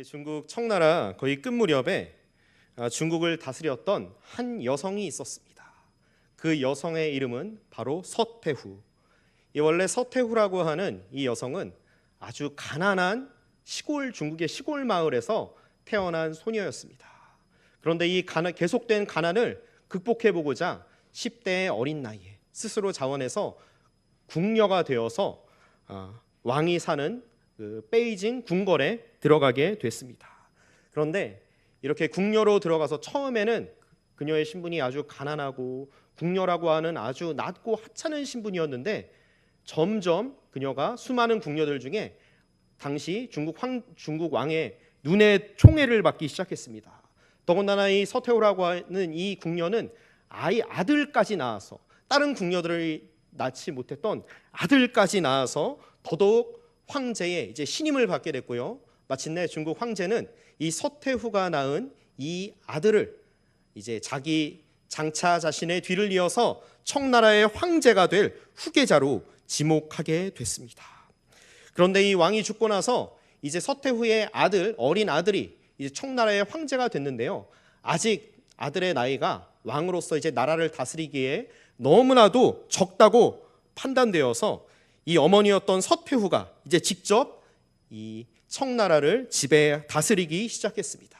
중국 청나라 거의 끝 무렵에 중국을 다스렸던 한 여성이 있었습니다. 그 여성의 이름은 바로 서태후. 원래 서태후라고 하는 이 여성은 아주 가난한 중국의 시골 마을에서 태어난 소녀였습니다. 그런데 이 계속된 가난을 극복해보고자 10대의 어린 나이에 스스로 자원해서 궁녀가 되어서 왕이 사는 베이징 궁궐에 들어가게 됐습니다. 그런데 이렇게 궁녀로 들어가서 처음에는 그녀의 신분이 아주 가난하고 궁녀라고 하는 아주 낮고 하찮은 신분이었는데 점점 그녀가 수많은 궁녀들 중에 당시 중국 왕의 눈에 총애를 받기 시작했습니다. 더군다나 이 서태후라고 하는 이 궁녀는 아들까지 낳아서 다른 궁녀들을 낳지 못했던 아들까지 낳아서 더더욱 황제의 이제 신임을 받게 됐고요. 마침내 중국 황제는 이 서태후가 낳은 이 아들을 이제 장차 자신의 뒤를 이어서 청나라의 황제가 될 후계자로 지목하게 됐습니다. 그런데 이 왕이 죽고 나서 이제 서태후의 어린 아들이 이제 청나라의 황제가 됐는데요. 아직 아들의 나이가 왕으로서 이제 나라를 다스리기에 너무나도 적다고 판단되어서 이 어머니였던 서태후가 이제 직접 이 청나라를 다스리기 시작했습니다.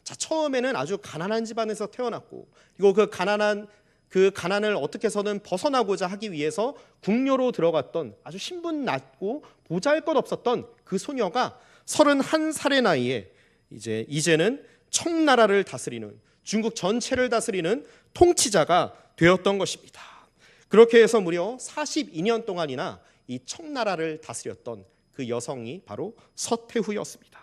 자, 처음에는 아주 가난한 집안에서 태어났고, 그리고 그 가난을 어떻게 해서든 벗어나고자 하기 위해서 궁녀로 들어갔던 아주 신분 낮고 보잘것없었던 그 소녀가 31살의 나이에 이제는 청나라를 다스리는, 중국 전체를 다스리는 통치자가 되었던 것입니다. 그렇게 해서 무려 42년 동안이나 이 청나라를 다스렸던 그 여성이 바로 서태후였습니다.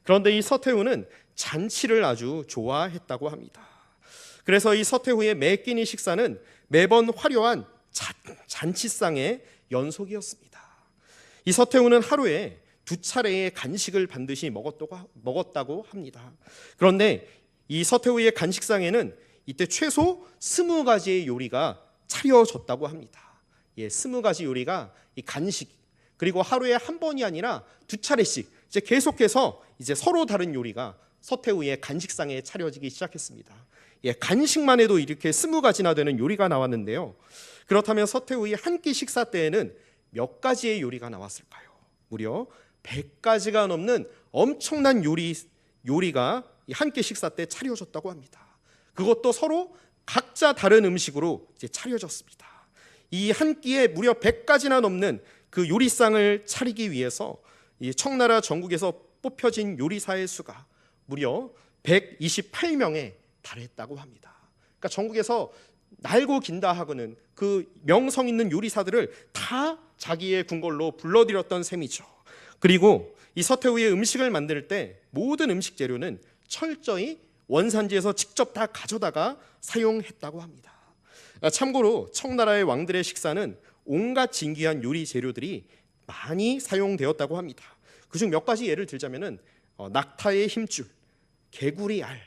그런데 이 서태후는 잔치를 아주 좋아했다고 합니다. 그래서 이 서태후의 매 끼니 식사는 매번 화려한 잔치상의 연속이었습니다. 이 서태후는 하루에 2차례의 간식을 반드시 먹었다고 합니다. 그런데 이 서태후의 간식상에는 이때 최소 20가지의 요리가 차려졌다고 합니다. 20가지 요리가 이 간식, 그리고 하루에 한 번이 아니라 2차례씩 이제 계속해서 이제 서로 다른 요리가 서태후의 간식상에 차려지기 시작했습니다. 간식만 해도 이렇게 20가지나 되는 요리가 나왔는데요. 그렇다면 서태후의 한 끼 식사 때에는 몇 가지의 요리가 나왔을까요? 무려 100가지가 넘는 엄청난 요리가 한 끼 식사 때 차려졌다고 합니다. 그것도 서로 각자 다른 음식으로 이제 차려졌습니다. 이 한 끼에 무려 100가지나 넘는 그 요리상을 차리기 위해서 이 청나라 전국에서 뽑혀진 요리사의 수가 무려 128명에 달했다고 합니다. 그러니까 전국에서 날고 긴다 하고는 그 명성 있는 요리사들을 다 자기의 궁궐로 불러들였던 셈이죠. 그리고 이 서태후의 음식을 만들 때 모든 음식 재료는 철저히 원산지에서 직접 다 가져다가 사용했다고 합니다. 참고로 청나라의 왕들의 식사는 온갖 진귀한 요리 재료들이 많이 사용되었다고 합니다. 그중 몇 가지 예를 들자면은 낙타의 힘줄, 개구리 알,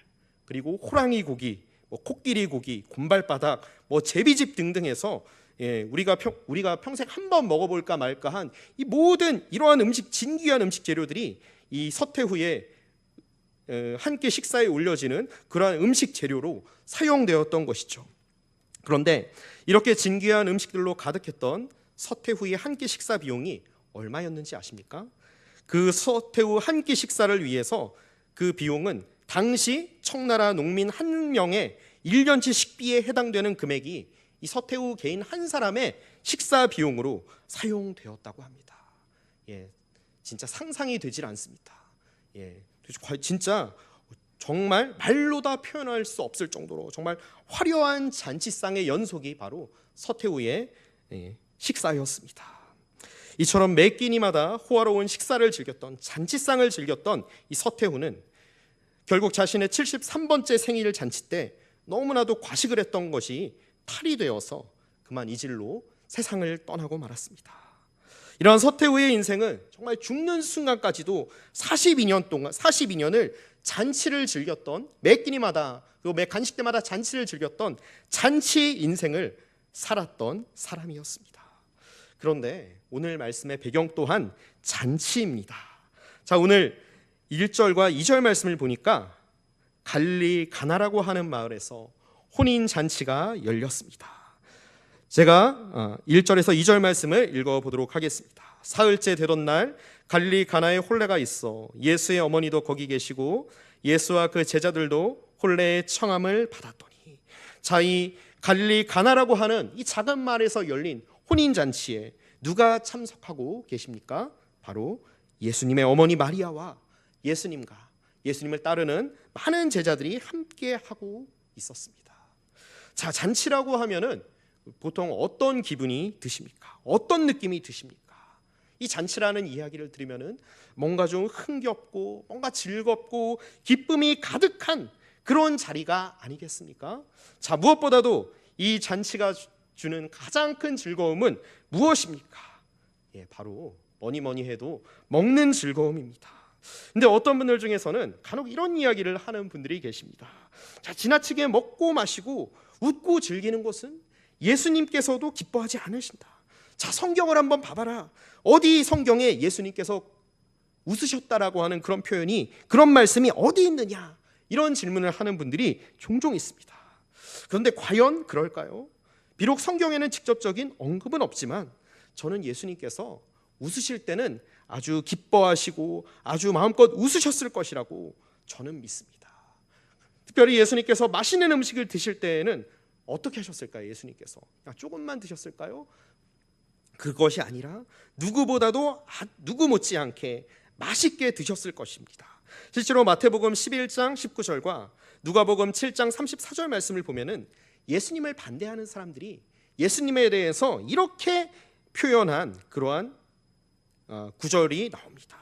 그리고 호랑이 고기, 코끼리 고기, 곰발바닥, 제비집 등등 해서 우리가 평생 한번 먹어볼까 말까한 이 모든 이러한 진귀한 음식 재료들이 이 서태후의 한 끼 식사에 올려지는 그러한 음식 재료로 사용되었던 것이죠. 그런데 이렇게 진귀한 음식들로 가득했던 서태후의 한 끼 식사 비용이 얼마였는지 아십니까? 그 서태후 한 끼 식사를 위해서 그 비용은 당시 청나라 농민 한 명의 1년치 식비에 해당되는 금액이 이 서태후 개인 한 사람의 식사 비용으로 사용되었다고 합니다. 진짜 상상이 되질 않습니다. 진짜 정말 말로 다 표현할 수 없을 정도로 정말 화려한 잔치상의 연속이 바로 서태후의 식사였습니다. 이처럼 매 끼니마다 호화로운 식사를 즐겼던, 잔치상을 즐겼던 이 서태후는 결국 자신의 73번째 생일 잔치 때 너무나도 과식을 했던 것이 탈이 되어서 그만 이 질로 세상을 떠나고 말았습니다. 이러한 서태후의 인생은 정말 죽는 순간까지도 42년을 잔치를 즐겼던, 매 끼니마다 그리고 매 간식 때마다 잔치를 즐겼던 잔치 인생을 살았던 사람이었습니다. 그런데 오늘 말씀의 배경 또한 잔치입니다. 자, 오늘 1절과 2절 말씀을 보니까 갈릴리 가나라고 하는 마을에서 혼인 잔치가 열렸습니다. 제가 1절에서 2절 말씀을 읽어보도록 하겠습니다. 사흘째 되던 날 갈릴리 가나에 혼례가 있어 예수의 어머니도 거기 계시고 예수와 그 제자들도 혼례의 청함을 받았더니, 자, 이 갈릴리 가나라고 하는 이 작은 마을에서 열린 혼인 잔치에 누가 참석하고 계십니까? 바로 예수님의 어머니 마리아와 예수님과 예수님을 따르는 많은 제자들이 함께 하고 있었습니다. 자, 잔치라고 하면은 보통 어떤 기분이 드십니까? 어떤 느낌이 드십니까? 이 잔치라는 이야기를 들으면은 뭔가 좀 흥겹고 뭔가 즐겁고 기쁨이 가득한 그런 자리가 아니겠습니까? 자, 무엇보다도 이 잔치가 주는 가장 큰 즐거움은 무엇입니까? 바로 뭐니 해도 먹는 즐거움입니다. 근데 어떤 분들 중에서는 간혹 이런 이야기를 하는 분들이 계십니다. 자, 지나치게 먹고 마시고 웃고 즐기는 것은 예수님께서도 기뻐하지 않으신다. 자, 성경을 한번 봐봐라. 어디 성경에 예수님께서 웃으셨다라고 하는 그런 표현이, 그런 말씀이 어디 있느냐, 이런 질문을 하는 분들이 종종 있습니다. 그런데 과연 그럴까요? 비록 성경에는 직접적인 언급은 없지만 저는 예수님께서 웃으실 때는 아주 기뻐하시고 아주 마음껏 웃으셨을 것이라고 저는 믿습니다. 특별히 예수님께서 맛있는 음식을 드실 때에는 어떻게 하셨을까요? 예수님께서 조금만 드셨을까요? 그것이 아니라 누구보다도 누구 못지않게 맛있게 드셨을 것입니다. 실제로 마태복음 11장 19절과 누가복음 7장 34절 말씀을 보면은 예수님을 반대하는 사람들이 예수님에 대해서 이렇게 표현한 그러한 구절이 나옵니다.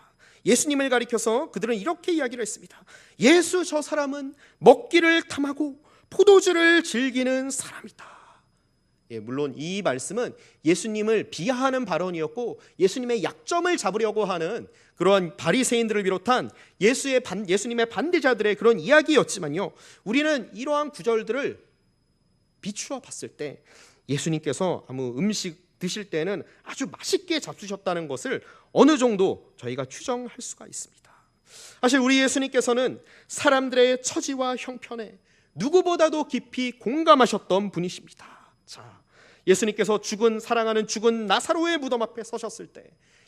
예수님을 가리켜서 그들은 이렇게 이야기를 했습니다. 예수, 저 사람은 먹기를 탐하고 포도주를 즐기는 사람이다. 물론 이 말씀은 예수님을 비하하는 발언이었고 예수님의 약점을 잡으려고 하는 그러한 바리새인들을 비롯한 예수님의 반대자들의 그런 이야기였지만요, 우리는 이러한 구절들을 비추어 봤을 때 예수님께서 아무 음식 드실 때는 아주 맛있게 잡수셨다는 것을 어느 정도 저희가 추정할 수가 있습니다. 사실 우리 예수님께서는 사람들의 처지와 형편에 누구보다도 깊이 공감하셨던 분이십니다. 자, 예수님께서 사랑하는 죽은 나사로의 무덤 앞에 서셨을 때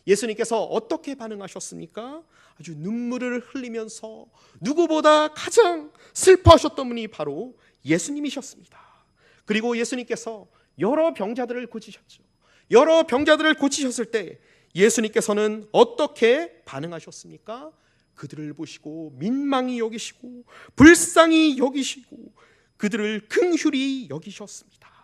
예수님께서 어떻게 반응하셨습니까? 아주 눈물을 흘리면서 누구보다 가장 슬퍼하셨던 분이 바로 예수님이셨습니다. 그리고 예수님께서 여러 병자들을 고치셨죠. 여러 병자들을 고치셨을 때 예수님께서는 어떻게 반응하셨습니까? 그들을 보시고 민망히 여기시고 불쌍히 여기시고 그들을 긍휼히 여기셨습니다.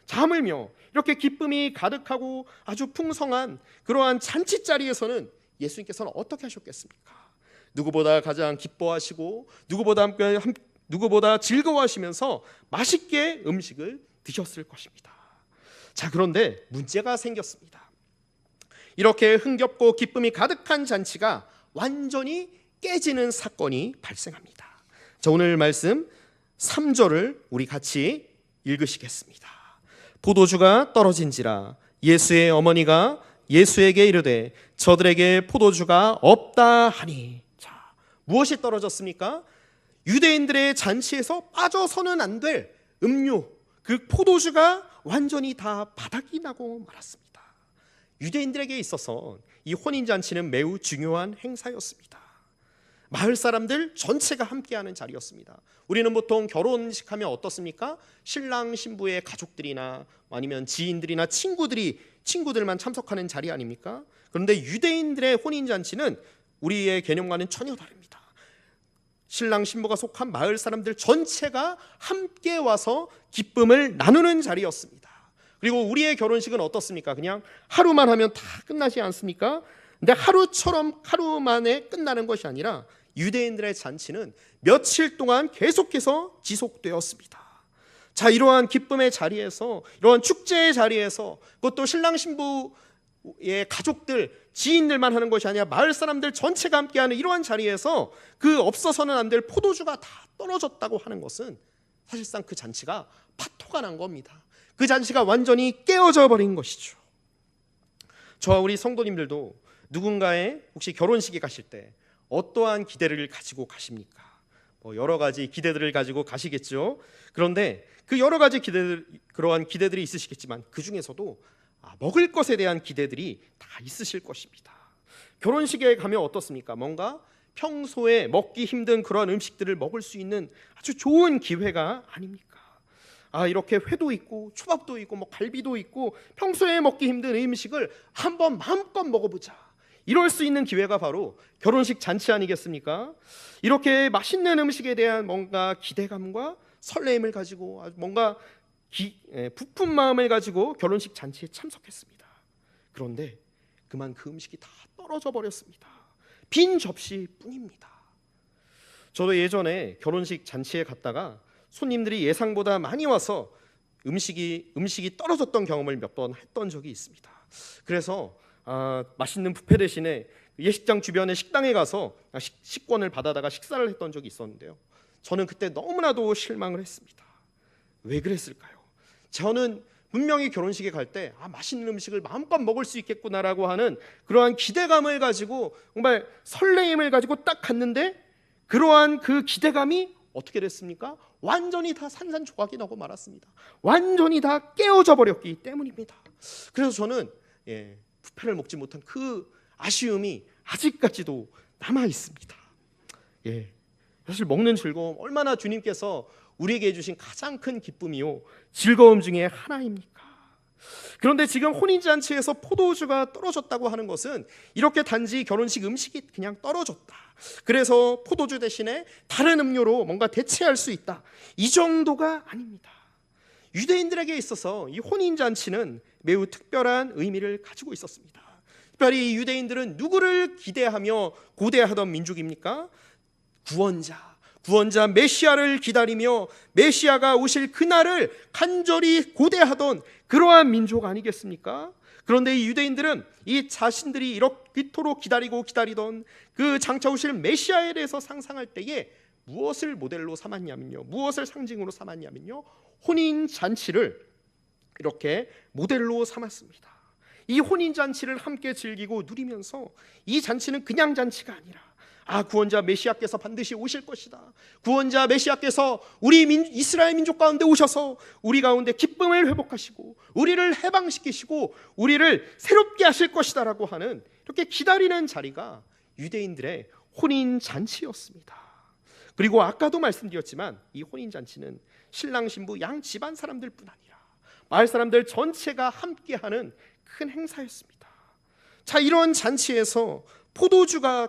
하물며 이렇게 기쁨이 가득하고 아주 풍성한 그러한 잔치자리에서는 예수님께서는 어떻게 하셨겠습니까? 누구보다 가장 기뻐하시고 누구보다 즐거워하시면서 맛있게 음식을 드셨을 것입니다. 자, 그런데 문제가 생겼습니다. 이렇게 흥겹고 기쁨이 가득한 잔치가 완전히 깨지는 사건이 발생합니다. 자, 오늘 말씀 3절을 우리 같이 읽으시겠습니다. 포도주가 떨어진지라 예수의 어머니가 예수에게 이르되 저들에게 포도주가 없다 하니. 자, 무엇이 떨어졌습니까? 유대인들의 잔치에서 빠져서는 안 될 음료, 그 포도주가 완전히 다 바닥이 나고 말았습니다. 유대인들에게 있어서 이 혼인잔치는 매우 중요한 행사였습니다. 마을 사람들 전체가 함께하는 자리였습니다. 우리는 보통 결혼식 하면 어떻습니까? 신랑 신부의 가족들이나 아니면 지인들이나 친구들만 참석하는 자리 아닙니까? 그런데 유대인들의 혼인잔치는 우리의 개념과는 전혀 다릅니다. 신랑 신부가 속한 마을 사람들 전체가 함께 와서 기쁨을 나누는 자리였습니다. 그리고 우리의 결혼식은 어떻습니까? 그냥 하루만 하면 다 끝나지 않습니까? 근데 하루 만에 끝나는 것이 아니라 유대인들의 잔치는 며칠 동안 계속해서 지속되었습니다. 자, 이러한 기쁨의 자리에서, 이러한 축제의 자리에서, 그것도 신랑 신부의 가족들, 지인들만 하는 것이 아니라 마을 사람들 전체가 함께하는 이러한 자리에서 그 없어서는 안 될 포도주가 다 떨어졌다고 하는 것은 사실상 그 잔치가 파토가 난 겁니다. 그 잔치가 완전히 깨어져 버린 것이죠. 저와 우리 성도님들도 누군가의 혹시 결혼식에 가실 때 어떠한 기대를 가지고 가십니까? 여러 가지 기대들을 가지고 가시겠죠. 그런데 그 여러 가지 그러한 기대들이 있으시겠지만 그 중에서도 먹을 것에 대한 기대들이 다 있으실 것입니다. 결혼식에 가면 어떻습니까? 뭔가 평소에 먹기 힘든 그러한 음식들을 먹을 수 있는 아주 좋은 기회가 아닙니까? 이렇게 회도 있고 초밥도 있고 갈비도 있고 평소에 먹기 힘든 음식을 한번 마음껏 먹어보자, 이럴 수 있는 기회가 바로 결혼식 잔치 아니겠습니까? 이렇게 맛있는 음식에 대한 뭔가 기대감과 설레임을 가지고 뭔가 부푼 마음을 가지고 결혼식 잔치에 참석했습니다. 그런데 그만 그 음식이 다 떨어져 버렸습니다. 빈 접시뿐입니다. 저도 예전에 결혼식 잔치에 갔다가 손님들이 예상보다 많이 와서 음식이 떨어졌던 경험을 몇 번 했던 적이 있습니다. 그래서 맛있는 뷔페 대신에 예식장 주변의 식당에 가서 식권을 받아다가 식사를 했던 적이 있었는데요. 저는 그때 너무나도 실망을 했습니다. 왜 그랬을까요? 저는 분명히 결혼식에 갈 때 맛있는 음식을 마음껏 먹을 수 있겠구나라고 하는 그러한 기대감을 가지고 정말 설레임을 가지고 딱 갔는데 그러한 그 기대감이 어떻게 됐습니까? 완전히 다 산산조각이 나고 말았습니다. 완전히 다 깨어져 버렸기 때문입니다. 그래서 저는 뷔페를 먹지 못한 그 아쉬움이 아직까지도 남아 있습니다. 사실 먹는 즐거움, 얼마나 주님께서 우리에게 해주신 가장 큰 기쁨이요 즐거움 중에 하나입니까? 그런데 지금 혼인잔치에서 포도주가 떨어졌다고 하는 것은 이렇게 단지 결혼식 음식이 그냥 떨어졌다, 그래서 포도주 대신에 다른 음료로 뭔가 대체할 수 있다, 이 정도가 아닙니다. 유대인들에게 있어서 이 혼인잔치는 매우 특별한 의미를 가지고 있었습니다. 특별히 이 유대인들은 누구를 기대하며 고대하던 민족입니까? 구원자 메시아를 기다리며 메시아가 오실 그날을 간절히 고대하던 그러한 민족 아니겠습니까? 그런데 이 유대인들은 이 자신들이 이토록 기다리던 그 장차 오실 메시아에 대해서 상상할 때에 무엇을 모델로 삼았냐면요, 무엇을 상징으로 삼았냐면요, 혼인잔치를 이렇게 모델로 삼았습니다. 이 혼인잔치를 함께 즐기고 누리면서 이 잔치는 그냥 잔치가 아니라 구원자 메시아께서 반드시 오실 것이다, 구원자 메시아께서 우리 이스라엘 민족 가운데 오셔서 우리 가운데 기쁨을 회복하시고 우리를 해방시키시고 우리를 새롭게 하실 것이다 라고 하는, 이렇게 기다리는 자리가 유대인들의 혼인잔치였습니다. 그리고 아까도 말씀드렸지만 이 혼인잔치는 신랑 신부 양 집안 사람들뿐 아니라 마을 사람들 전체가 함께하는 큰 행사였습니다. 자, 이런 잔치에서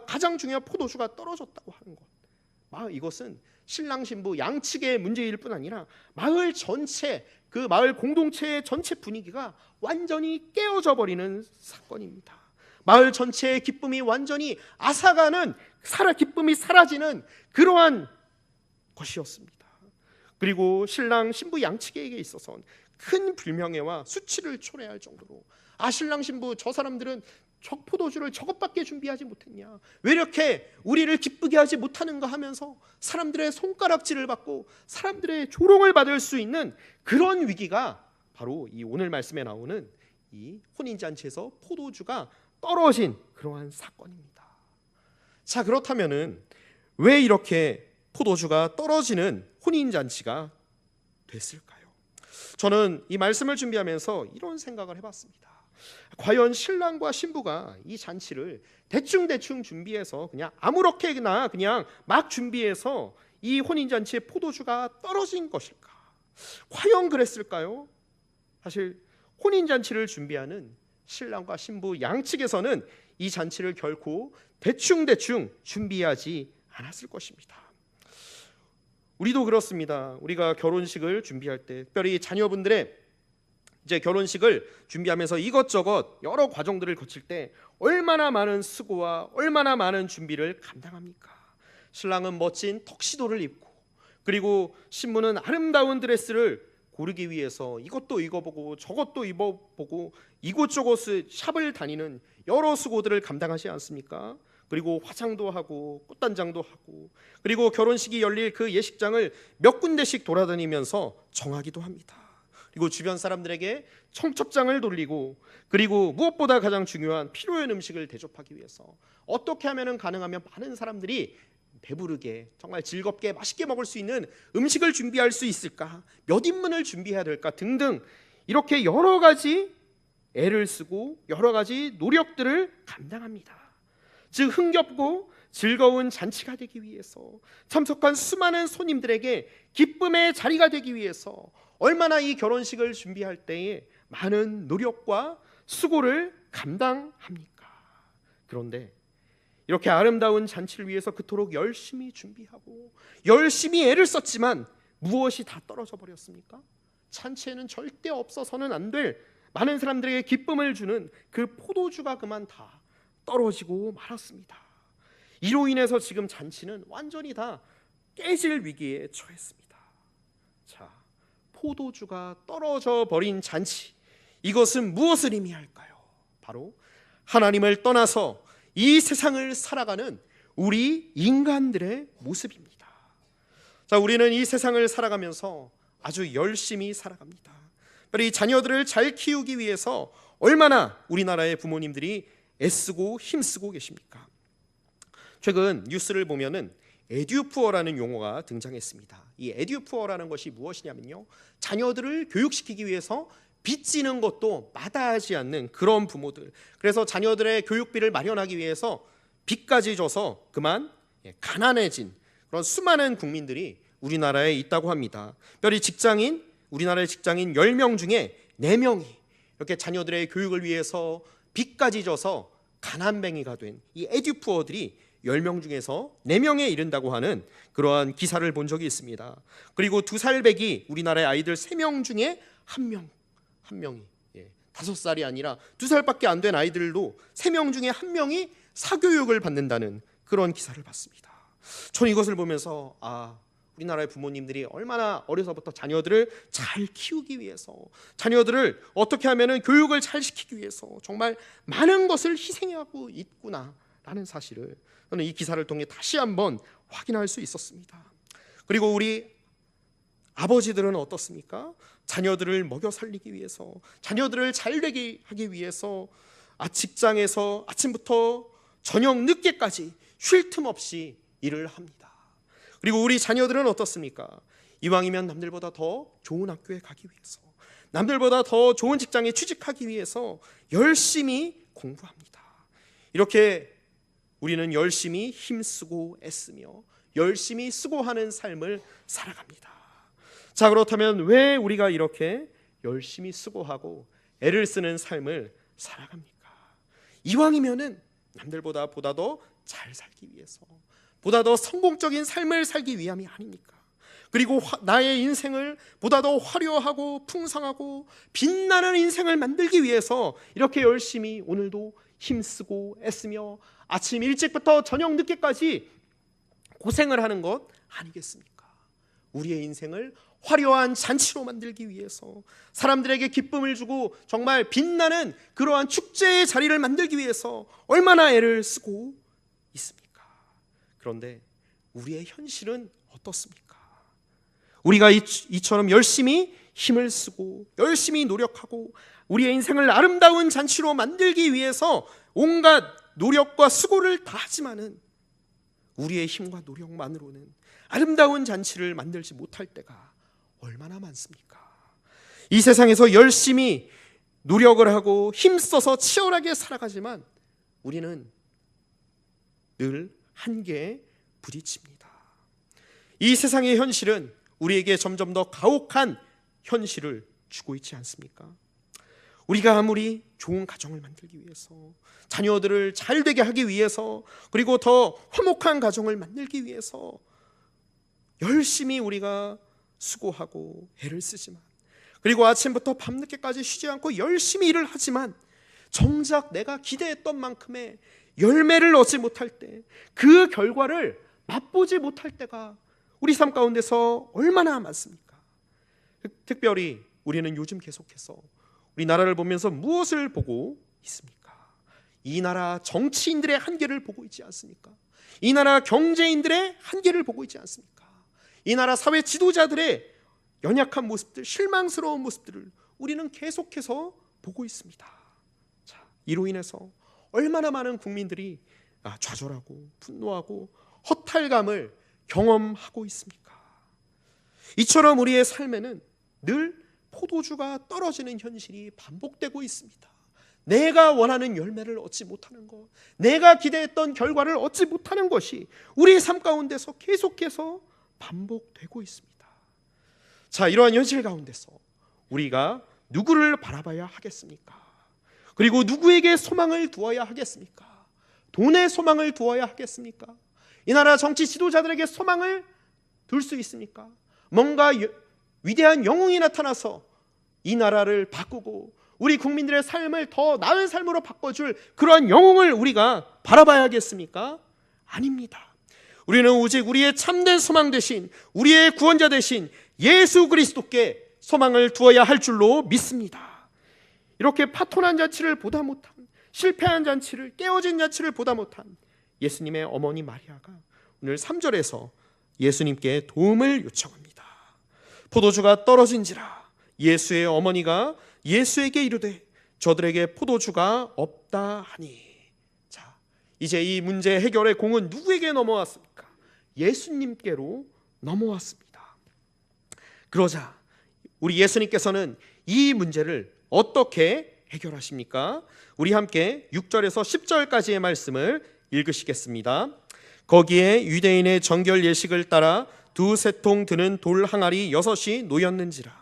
가장 중요한 포도주가 떨어졌다고 하는 것, 이것은 신랑 신부 양측의 문제일 뿐 아니라 마을 전체, 그 마을 공동체의 전체 분위기가 완전히 깨어져 버리는 사건입니다. 마을 전체의 기쁨이 완전히 앗아가는, 기쁨이 사라지는 그러한 것이었습니다. 그리고 신랑 신부 양측에게 있어서는 큰 불명예와 수치를 초래할 정도로 신랑 신부 저 사람들은 저 포도주를 저것밖에 준비하지 못했냐, 왜 이렇게 우리를 기쁘게 하지 못하는가 하면서 사람들의 손가락질을 받고 사람들의 조롱을 받을 수 있는 그런 위기가 바로 이 오늘 말씀에 나오는 이 혼인잔치에서 포도주가 떨어진 그러한 사건입니다. 자, 그렇다면은 왜 이렇게 포도주가 떨어지는 혼인잔치가 됐을까요? 저는 이 말씀을 준비하면서 이런 생각을 해봤습니다. 과연 신랑과 신부가 이 잔치를 대충 준비해서 그냥 아무렇게나 그냥 막 준비해서 이 혼인잔치에 포도주가 떨어진 것일까? 과연 그랬을까요? 사실 혼인잔치를 준비하는 신랑과 신부 양측에서는 이 잔치를 결코 대충 준비하지 않았을 것입니다. 우리도 그렇습니다. 우리가 결혼식을 준비할 때, 특별히 자녀분들의 이제 결혼식을 준비하면서 이것저것 여러 과정들을 거칠 때 얼마나 많은 수고와 얼마나 많은 준비를 감당합니까? 신랑은 멋진 턱시도를 입고, 그리고 신부는 아름다운 드레스를 고르기 위해서 이것도 입어보고 저것도 입어보고 이곳저곳을 샵을 다니는 여러 수고들을 감당하지 않습니까? 그리고 화장도 하고 꽃단장도 하고, 그리고 결혼식이 열릴 그 예식장을 몇 군데씩 돌아다니면서 정하기도 합니다. 그리고 주변 사람들에게 청첩장을 돌리고, 그리고 무엇보다 가장 중요한 필요한 음식을 대접하기 위해서 어떻게 하면 가능하면 많은 사람들이 배부르게 정말 즐겁게 맛있게 먹을 수 있는 음식을 준비할 수 있을까, 몇 인분을 준비해야 될까 등등, 이렇게 여러 가지 애를 쓰고 여러 가지 노력들을 감당합니다. 즉 흥겹고 즐거운 잔치가 되기 위해서, 참석한 수많은 손님들에게 기쁨의 자리가 되기 위해서 얼마나 이 결혼식을 준비할 때에 많은 노력과 수고를 감당합니까? 그런데 이렇게 아름다운 잔치를 위해서 그토록 열심히 준비하고 열심히 애를 썼지만 무엇이 다 떨어져 버렸습니까? 잔치에는 절대 없어서는 안 될 많은 사람들에게 기쁨을 주는 그 포도주가 그만 다 떨어지고 말았습니다. 이로 인해서 지금 잔치는 완전히 다 깨질 위기에 처했습니다. 자, 포도주가 떨어져 버린 잔치, 이것은 무엇을 의미할까요? 바로 하나님을 떠나서 이 세상을 살아가는 우리 인간들의 모습입니다. 자, 우리는 이 세상을 살아가면서 아주 열심히 살아갑니다. 이 자녀들을 잘 키우기 위해서 얼마나 우리나라의 부모님들이 애쓰고 힘쓰고 계십니까? 최근 뉴스를 보면은 에듀푸어라는 용어가 등장했습니다. 이 에듀푸어라는 것이 무엇이냐면요, 자녀들을 교육시키기 위해서 빚지는 것도 마다하지 않는 그런 부모들, 그래서 자녀들의 교육비를 마련하기 위해서 빚까지 져서 그만 가난해진 그런 수많은 국민들이 우리나라에 있다고 합니다. 특별히 우리나라의 직장인 10명 중에 4명이 이렇게 자녀들의 교육을 위해서 빚까지 져서 가난뱅이가 된 이 에듀푸어들이 10명 중에서 4명에 이른다고 하는 그러한 기사를 본 적이 있습니다. 그리고 2살배기 우리나라의 아이들 3명 중에 한 명이 5살이 아니라 2살밖에 안 된 아이들도 3명 중에 1명이 사교육을 받는다는 그런 기사를 봤습니다. 저는 이것을 보면서 우리나라의 부모님들이 얼마나 어려서부터 자녀들을 잘 키우기 위해서, 자녀들을 어떻게 하면 교육을 잘 시키기 위해서 정말 많은 것을 희생하고 있구나라는 사실을 저는 이 기사를 통해 다시 한번 확인할 수 있었습니다. 그리고 우리 아버지들은 어떻습니까? 자녀들을 먹여 살리기 위해서, 자녀들을 잘 되게 하기 위해서 직장에서 아침부터 저녁 늦게까지 쉴 틈 없이 일을 합니다. 그리고 우리 자녀들은 어떻습니까? 이왕이면 남들보다 더 좋은 학교에 가기 위해서, 남들보다 더 좋은 직장에 취직하기 위해서 열심히 공부합니다. 이렇게 우리는 열심히 힘쓰고 애쓰며 열심히 수고하는 삶을 살아갑니다. 자, 그렇다면 왜 우리가 이렇게 열심히 수고하고 애를 쓰는 삶을 살아갑니까? 이왕이면은 남들보다 더 잘 살기 위해서, 보다 더 성공적인 삶을 살기 위함이 아닙니까? 그리고 나의 인생을 보다 더 화려하고 풍성하고 빛나는 인생을 만들기 위해서 이렇게 열심히 오늘도 힘쓰고 애쓰며 아침 일찍부터 저녁 늦게까지 고생을 하는 것 아니겠습니까? 우리의 인생을 화려한 잔치로 만들기 위해서, 사람들에게 기쁨을 주고 정말 빛나는 그러한 축제의 자리를 만들기 위해서 얼마나 애를 쓰고 있습니까? 그런데 우리의 현실은 어떻습니까? 우리가 이처럼 열심히 힘을 쓰고 열심히 노력하고 우리의 인생을 아름다운 잔치로 만들기 위해서 온갖 노력과 수고를 다하지만은 우리의 힘과 노력만으로는 아름다운 잔치를 만들지 못할 때가 얼마나 많습니까? 이 세상에서 열심히 노력을 하고 힘써서 치열하게 살아가지만 우리는 늘 한계에 부딪힙니다. 이 세상의 현실은 우리에게 점점 더 가혹한 현실을 주고 있지 않습니까? 우리가 아무리 좋은 가정을 만들기 위해서, 자녀들을 잘 되게 하기 위해서, 그리고 더 화목한 가정을 만들기 위해서 열심히 우리가 수고하고 애를 쓰지만, 그리고 아침부터 밤늦게까지 쉬지 않고 열심히 일을 하지만 정작 내가 기대했던 만큼의 열매를 얻지 못할 때, 그 결과를 맛보지 못할 때가 우리 삶 가운데서 얼마나 많습니까? 특별히 우리는 요즘 계속해서 우리 나라를 보면서 무엇을 보고 있습니까? 이 나라 정치인들의 한계를 보고 있지 않습니까? 이 나라 경제인들의 한계를 보고 있지 않습니까? 이 나라 사회 지도자들의 연약한 모습들, 실망스러운 모습들을 우리는 계속해서 보고 있습니다. 자, 이로 인해서 얼마나 많은 국민들이 좌절하고 분노하고 허탈감을 경험하고 있습니까? 이처럼 우리의 삶에는 늘 포도주가 떨어지는 현실이 반복되고 있습니다. 내가 원하는 열매를 얻지 못하는 것, 내가 기대했던 결과를 얻지 못하는 것이 우리의 삶 가운데서 계속해서 반복되고 있습니다. 자, 이러한 현실 가운데서 우리가 누구를 바라봐야 하겠습니까? 그리고 누구에게 소망을 두어야 하겠습니까? 돈에 소망을 두어야 하겠습니까? 이 나라 정치 지도자들에게 소망을 둘 수 있습니까? 뭔가 위대한 영웅이 나타나서 이 나라를 바꾸고 우리 국민들의 삶을 더 나은 삶으로 바꿔줄 그러한 영웅을 우리가 바라봐야 하겠습니까? 아닙니다. 우리는 오직 우리의 참된 소망 대신, 우리의 구원자 대신 예수 그리스도께 소망을 두어야 할 줄로 믿습니다. 이렇게 파토난 잔치를 보다 못한, 실패한 잔치를, 깨어진 잔치를 보다 못한 예수님의 어머니 마리아가 오늘 3절에서 예수님께 도움을 요청합니다. 포도주가 떨어진지라 예수의 어머니가 예수에게 이르되 저들에게 포도주가 없다 하니. 자, 이제 이 문제 해결의 공은 누구에게 넘어왔습니까? 예수님께로 넘어왔습니다. 그러자 우리 예수님께서는 이 문제를 어떻게 해결하십니까? 우리 함께 6절에서 10절까지의 말씀을 읽으시겠습니다. 거기에 유대인의 정결 예식을 따라 두세 통 드는 돌 항아리 6이 놓였는지라.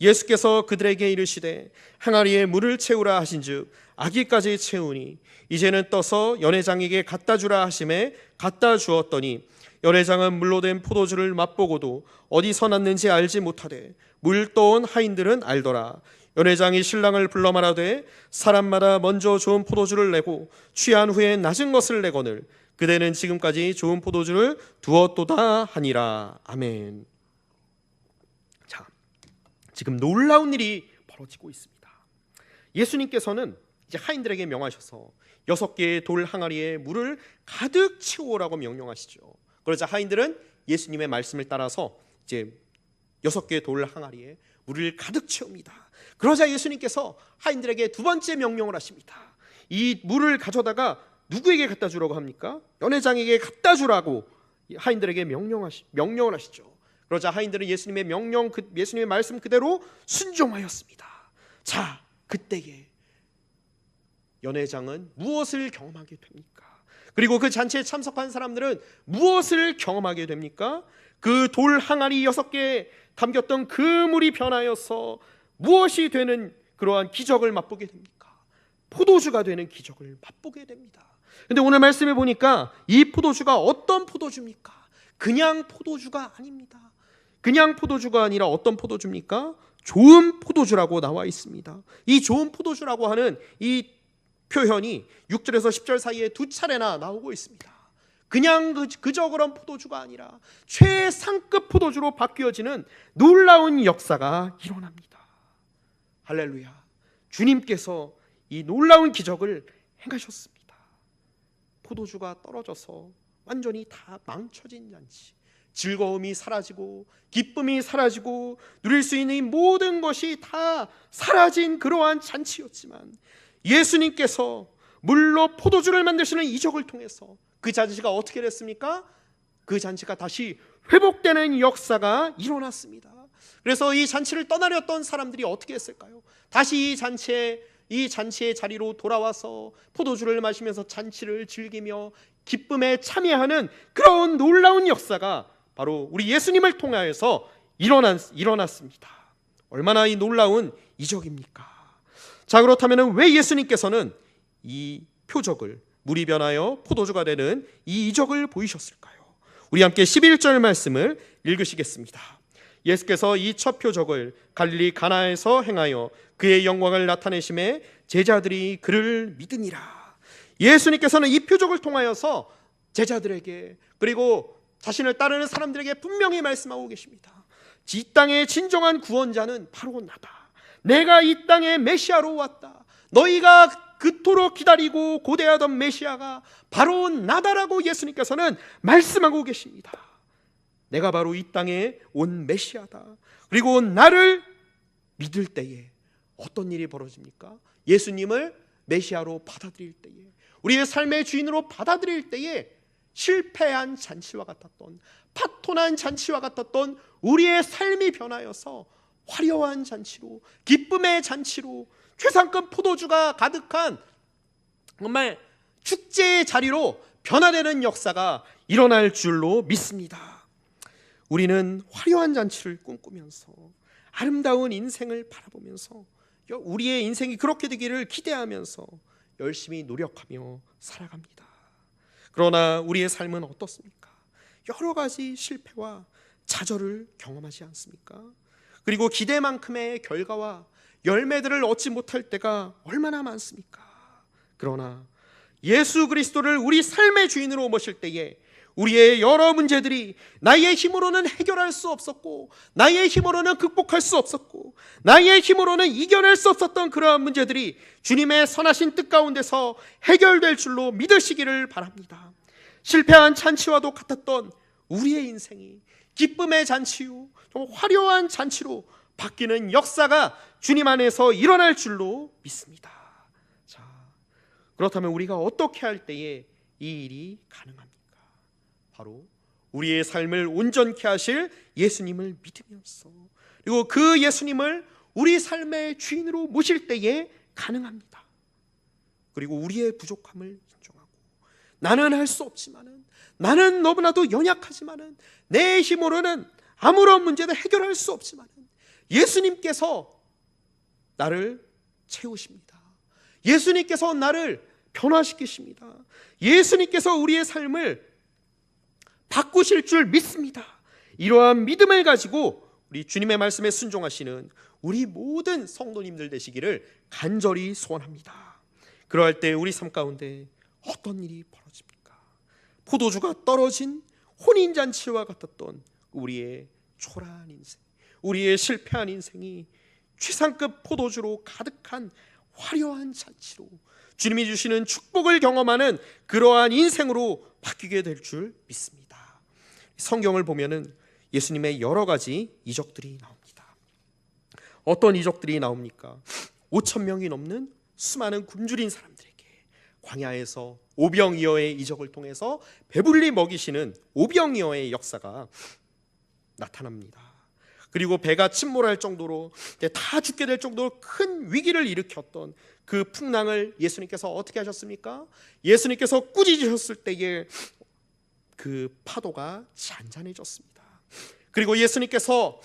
예수께서 그들에게 이르시되 항아리에 물을 채우라 하신즉 아기까지 채우니 이제는 떠서 연회장에게 갖다 주라 하심에 갖다 주었더니 연회장은 물로 된 포도주를 맛보고도 어디서 났는지 알지 못하되 물 떠온 하인들은 알더라. 연회장이 신랑을 불러 말하되 사람마다 먼저 좋은 포도주를 내고 취한 후에 낮은 것을 내거늘 그대는 지금까지 좋은 포도주를 두었도다 하니라. 아멘. 자, 지금 놀라운 일이 벌어지고 있습니다. 예수님께서는 이제 하인들에게 명하셔서 6개의 돌 항아리에 물을 가득 채우라고 명령하시죠. 그러자 하인들은 예수님의 말씀을 따라서 이제 6개의 돌 항아리에 물을 가득 채웁니다. 그러자 예수님께서 하인들에게 두 번째 명령을 하십니다. 이 물을 가져다가 누구에게 갖다 주라고 합니까? 연회장에게 갖다 주라고 하인들에게 명령을 하시죠. 그러자 하인들은 예수님의 명령, 예수님의 말씀 그대로 순종하였습니다. 자, 그때에 연회장은 무엇을 경험하게 됩니까? 그리고 그 잔치에 참석한 사람들은 무엇을 경험하게 됩니까? 그 돌 항아리 6개에 담겼던 그 물이 변하여서 무엇이 되는 그러한 기적을 맛보게 됩니까? 포도주가 되는 기적을 맛보게 됩니다. 그런데 오늘 말씀해 보니까 이 포도주가 어떤 포도주입니까? 그냥 포도주가 아닙니다. 그냥 포도주가 아니라 어떤 포도주입니까? 좋은 포도주라고 나와 있습니다. 이 좋은 포도주라고 하는 이 표현이 6절에서 10절 사이에 2차례나 나오고 있습니다. 그냥 그저 그런 포도주가 아니라 최상급 포도주로 바뀌어지는 놀라운 역사가 일어납니다. 할렐루야. 주님께서 이 놀라운 기적을 행하셨습니다. 포도주가 떨어져서 완전히 다 망쳐진 잔치, 즐거움이 사라지고 기쁨이 사라지고 누릴 수 있는 이 모든 것이 다 사라진 그러한 잔치였지만 예수님께서 물로 포도주를 만드시는 이적을 통해서 그 잔치가 어떻게 됐습니까? 그 잔치가 다시 회복되는 역사가 일어났습니다. 그래서 이 잔치를 떠나려던 사람들이 어떻게 했을까요? 다시 이 잔치의 자리로 돌아와서 포도주를 마시면서 잔치를 즐기며 기쁨에 참여하는 그런 놀라운 역사가 바로 우리 예수님을 통하여서 일어났습니다. 얼마나 이 놀라운 이적입니까? 자, 그렇다면 왜 예수님께서는 이 표적을, 물이 변하여 포도주가 되는 이 이적을 보이셨을까요? 우리 함께 11절 말씀을 읽으시겠습니다. 예수께서 이 첫 표적을 갈릴리 가나에서 행하여 그의 영광을 나타내심에 제자들이 그를 믿으니라. 예수님께서는 이 표적을 통하여서 제자들에게 그리고 자신을 따르는 사람들에게 분명히 말씀하고 계십니다. 이 땅의 진정한 구원자는 바로 나다. 내가 이 땅에 메시아로 왔다. 너희가 그토록 기다리고 고대하던 메시아가 바로 나다라고 예수님께서는 말씀하고 계십니다. 내가 바로 이 땅에 온 메시아다. 그리고 나를 믿을 때에 어떤 일이 벌어집니까? 예수님을 메시아로 받아들일 때에, 우리의 삶의 주인으로 받아들일 때에 실패한 잔치와 같았던, 파토난 잔치와 같았던 우리의 삶이 변하여서 화려한 잔치로, 기쁨의 잔치로, 최상급 포도주가 가득한 정말 축제의 자리로 변화되는 역사가 일어날 줄로 믿습니다. 우리는 화려한 잔치를 꿈꾸면서 아름다운 인생을 바라보면서 우리의 인생이 그렇게 되기를 기대하면서 열심히 노력하며 살아갑니다. 그러나 우리의 삶은 어떻습니까? 여러 가지 실패와 좌절을 경험하지 않습니까? 그리고 기대만큼의 결과와 열매들을 얻지 못할 때가 얼마나 많습니까? 그러나 예수 그리스도를 우리 삶의 주인으로 모실 때에 우리의 여러 문제들이 나의 힘으로는 해결할 수 없었고, 나의 힘으로는 극복할 수 없었고, 나의 힘으로는 이겨낼 수 없었던 그러한 문제들이 주님의 선하신 뜻 가운데서 해결될 줄로 믿으시기를 바랍니다. 실패한 잔치와도 같았던 우리의 인생이 기쁨의 잔치요, 좀 화려한 잔치로 바뀌는 역사가 주님 안에서 일어날 줄로 믿습니다. 자, 그렇다면 우리가 어떻게 할 때에 이 일이 가능합니까? 바로 우리의 삶을 온전케 하실 예수님을 믿으면서, 그리고 그 예수님을 우리 삶의 주인으로 모실 때에 가능합니다. 그리고 우리의 부족함을 인정하고, 나는 할 수 없지만은, 나는 너무나도 연약하지만은, 내 힘으로는 아무런 문제도 해결할 수 없지만은 예수님께서 나를 채우십니다. 예수님께서 나를 변화시키십니다. 예수님께서 우리의 삶을 바꾸실 줄 믿습니다. 이러한 믿음을 가지고 우리 주님의 말씀에 순종하시는 우리 모든 성도님들 되시기를 간절히 소원합니다. 그러할 때 우리 삶 가운데 어떤 일이 벌어집니까? 포도주가 떨어진 혼인잔치와 같았던 우리의 초라한 인생, 우리의 실패한 인생이 최상급 포도주로 가득한 화려한 잔치로 주님이 주시는 축복을 경험하는 그러한 인생으로 바뀌게 될 줄 믿습니다. 성경을 보면은 예수님의 여러 가지 이적들이 나옵니다. 어떤 이적들이 나옵니까? 5,000명이 넘는 수많은 굶주린 사람들에게 광야에서 오병이어의 이적을 통해서 배불리 먹이시는 오병이어의 역사가 나타납니다. 그리고 배가 침몰할 정도로 다 죽게 될 정도로 큰 위기를 일으켰던 그 풍랑을 예수님께서 어떻게 하셨습니까? 예수님께서 꾸짖으셨을 때에 그 파도가 잔잔해졌습니다. 그리고 예수님께서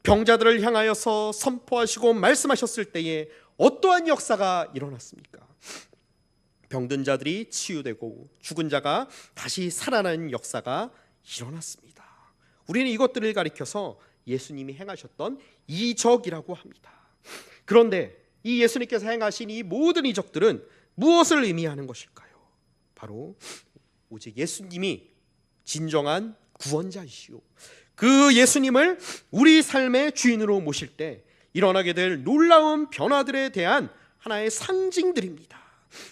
병자들을 향하여서 선포하시고 말씀하셨을 때에 어떠한 역사가 일어났습니까? 병든 자들이 치유되고 죽은 자가 다시 살아나는 역사가 일어났습니다. 우리는 이것들을 가리켜서 예수님이 행하셨던 이적이라고 합니다. 그런데 이 예수님께서 행하신 이 모든 이적들은 무엇을 의미하는 것일까요? 바로 오직 예수님이 진정한 구원자이시오, 그 예수님을 우리 삶의 주인으로 모실 때 일어나게 될 놀라운 변화들에 대한 하나의 상징들입니다.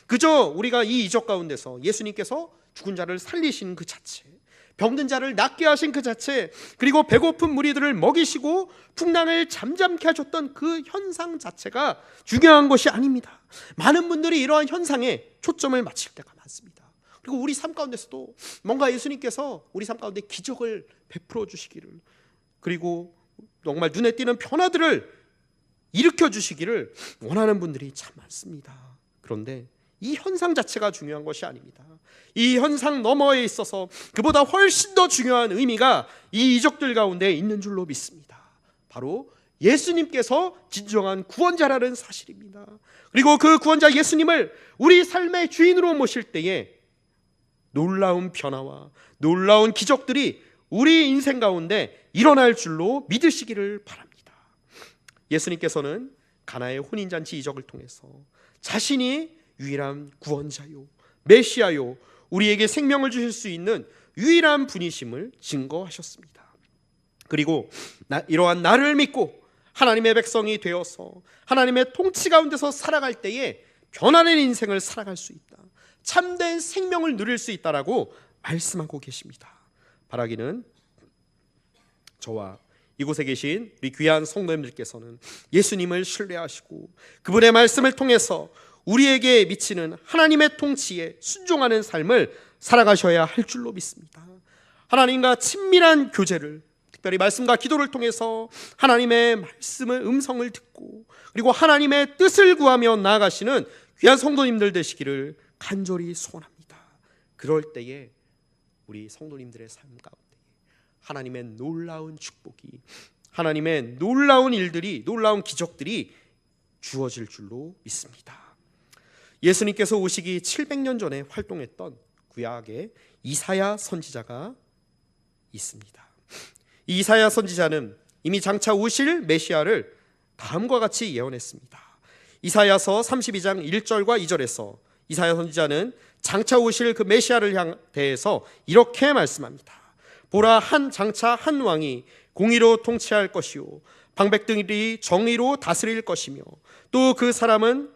그저 우리가 이 이적 가운데서 예수님께서 죽은 자를 살리신 그 자체, 병든 자를 낫게 하신 그 자체, 그리고 배고픈 무리들을 먹이시고 풍랑을 잠잠케 하셨던 그 현상 자체가 중요한 것이 아닙니다. 많은 분들이 이러한 현상에 초점을 맞출 때가 많습니다. 그리고 우리 삶 가운데서도 뭔가 예수님께서 우리 삶 가운데 기적을 베풀어 주시기를, 그리고 정말 눈에 띄는 변화들을 일으켜 주시기를 원하는 분들이 참 많습니다. 그런데 이 현상 자체가 중요한 것이 아닙니다. 이 현상 너머에 있어서 그보다 훨씬 더 중요한 의미가 이 이적들 가운데 있는 줄로 믿습니다. 바로 예수님께서 진정한 구원자라는 사실입니다. 그리고 그 구원자 예수님을 우리 삶의 주인으로 모실 때에 놀라운 변화와 놀라운 기적들이 우리 인생 가운데 일어날 줄로 믿으시기를 바랍니다. 예수님께서는 가나의 혼인잔치 이적을 통해서 자신이 유일한 구원자요, 메시아요, 우리에게 생명을 주실 수 있는 유일한 분이심을 증거하셨습니다. 그리고 이러한 나를 믿고 하나님의 백성이 되어서 하나님의 통치 가운데서 살아갈 때에 변화된 인생을 살아갈 수 있다, 참된 생명을 누릴 수 있다라고 말씀하고 계십니다. 바라기는 저와 이곳에 계신 우리 귀한 성도님들께서는 예수님을 신뢰하시고 그분의 말씀을 통해서 우리에게 미치는 하나님의 통치에 순종하는 삶을 살아가셔야 할 줄로 믿습니다. 하나님과 친밀한 교제를, 특별히 말씀과 기도를 통해서 하나님의 말씀을 음성을 듣고 그리고 하나님의 뜻을 구하며 나아가시는 귀한 성도님들 되시기를 간절히 소원합니다. 그럴 때에 우리 성도님들의 삶 가운데 하나님의 놀라운 축복이, 하나님의 놀라운 일들이, 놀라운 기적들이 주어질 줄로 믿습니다. 예수님께서 오시기 700년 전에 활동했던 구약의 이사야 선지자가 있습니다. 이 이사야 선지자는 이미 장차 오실 메시아를 다음과 같이 예언했습니다. 이사야서 32장 1절과 2절에서 이사야 선지자는 장차 오실 그 메시아를 대해서 이렇게 말씀합니다. 보라, 장차 한 왕이 공의로 통치할 것이요 방백들이 정의로 다스릴 것이며 또 그 사람은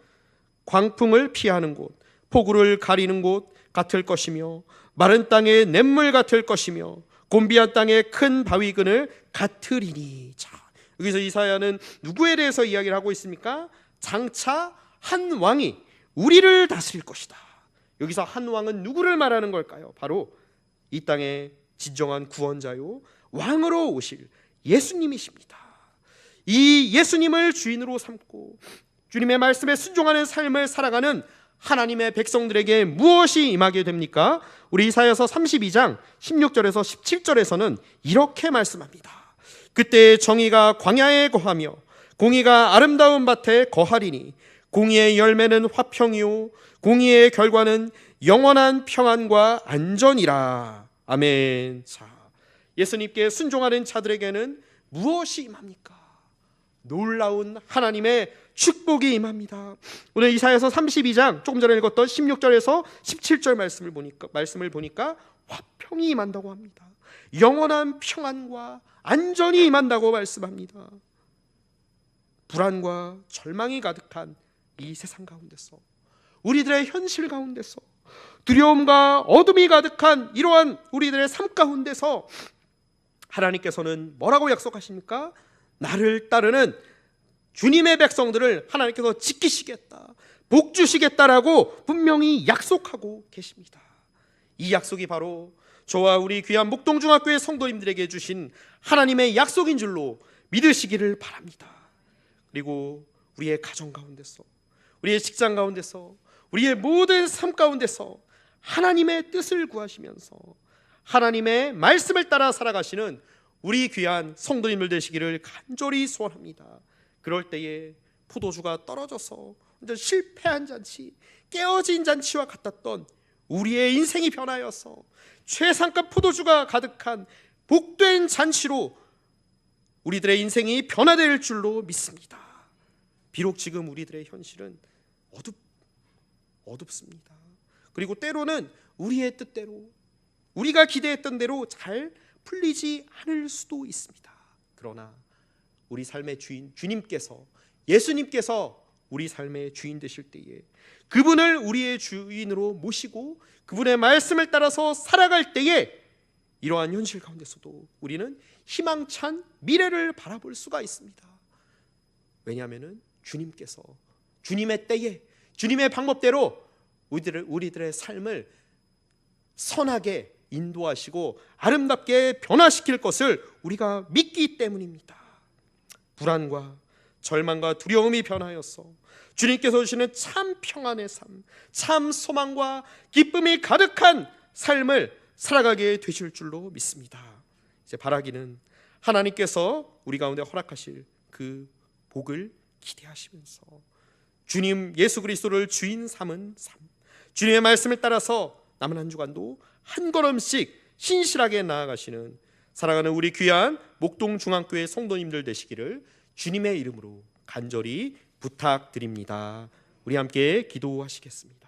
광풍을 피하는 곳, 폭우를 가리는 곳 같을 것이며 마른 땅의 냇물 같을 것이며 곤비한 땅의 큰 바위근을 같으리니. 자, 여기서 이사야는 누구에 대해서 이야기를 하고 있습니까? 장차 한 왕이 우리를 다스릴 것이다. 여기서 한 왕은 누구를 말하는 걸까요? 바로 이 땅의 진정한 구원자요 왕으로 오실 예수님이십니다. 이 예수님을 주인으로 삼고 주님의 말씀에 순종하는 삶을 살아가는 하나님의 백성들에게 무엇이 임하게 됩니까? 우리 이사야서 32장 16절에서 17절에서는 이렇게 말씀합니다. 그때 정의가 광야에 거하며 공의가 아름다운 밭에 거하리니 공의의 열매는 화평이요 공의의 결과는 영원한 평안과 안전이라. 아멘. 자, 예수님께 순종하는 자들에게는 무엇이 임합니까? 놀라운 하나님의 축복이 임합니다. 오늘 이사야서 32장 조금 전에 읽었던 16절에서 17절 말씀을 보니까 화평이 임한다고 합니다. 영원한 평안과 안전이 임한다고 말씀합니다. 불안과 절망이 가득한 이 세상 가운데서, 우리들의 현실 가운데서, 두려움과 어둠이 가득한 이러한 우리들의 삶 가운데서 하나님께서는 뭐라고 약속하십니까? 나를 따르는 주님의 백성들을 하나님께서 지키시겠다, 복 주시겠다라고 분명히 약속하고 계십니다. 이 약속이 바로 저와 우리 귀한 목동중학교의 성도님들에게 주신 하나님의 약속인 줄로 믿으시기를 바랍니다. 그리고 우리의 가정 가운데서, 우리의 직장 가운데서, 우리의 모든 삶 가운데서 하나님의 뜻을 구하시면서 하나님의 말씀을 따라 살아가시는 우리 귀한 성도님들 되시기를 간절히 소원합니다. 그럴 때에 포도주가 떨어져서 완전 실패한 잔치, 깨어진 잔치와 같았던 우리의 인생이 변하여서 최상급 포도주가 가득한 복된 잔치로 우리들의 인생이 변화될 줄로 믿습니다. 비록 지금 우리들의 현실은 어둡습니다. 그리고 때로는 우리의 뜻대로, 우리가 기대했던 대로 잘 풀리지 않을 수도 있습니다. 그러나 우리 삶의 주인 주님께서, 예수님께서 우리 삶의 주인 되실 때에 그분을 우리의 주인으로 모시고 그분의 말씀을 따라서 살아갈 때에 이러한 현실 가운데서도 우리는 희망찬 미래를 바라볼 수가 있습니다. 왜냐하면 주님께서 주님의 때에 주님의 방법대로 우리들의 삶을 선하게 인도하시고 아름답게 변화시킬 것을 우리가 믿기 때문입니다. 불안과 절망과 두려움이 변하여서 주님께서 주시는 참 평안의 삶, 참 소망과 기쁨이 가득한 삶을 살아가게 되실 줄로 믿습니다. 이제 바라기는 하나님께서 우리 가운데 허락하실 그 복을 기대하시면서 주님 예수 그리스도를 주인 삼은 삶, 주님의 말씀을 따라서 남은 한 주간도 한 걸음씩 신실하게 나아가시는 사랑하는 우리 귀한 목동중앙교회 성도님들 되시기를 주님의 이름으로 간절히 부탁드립니다. 우리 함께 기도하시겠습니다.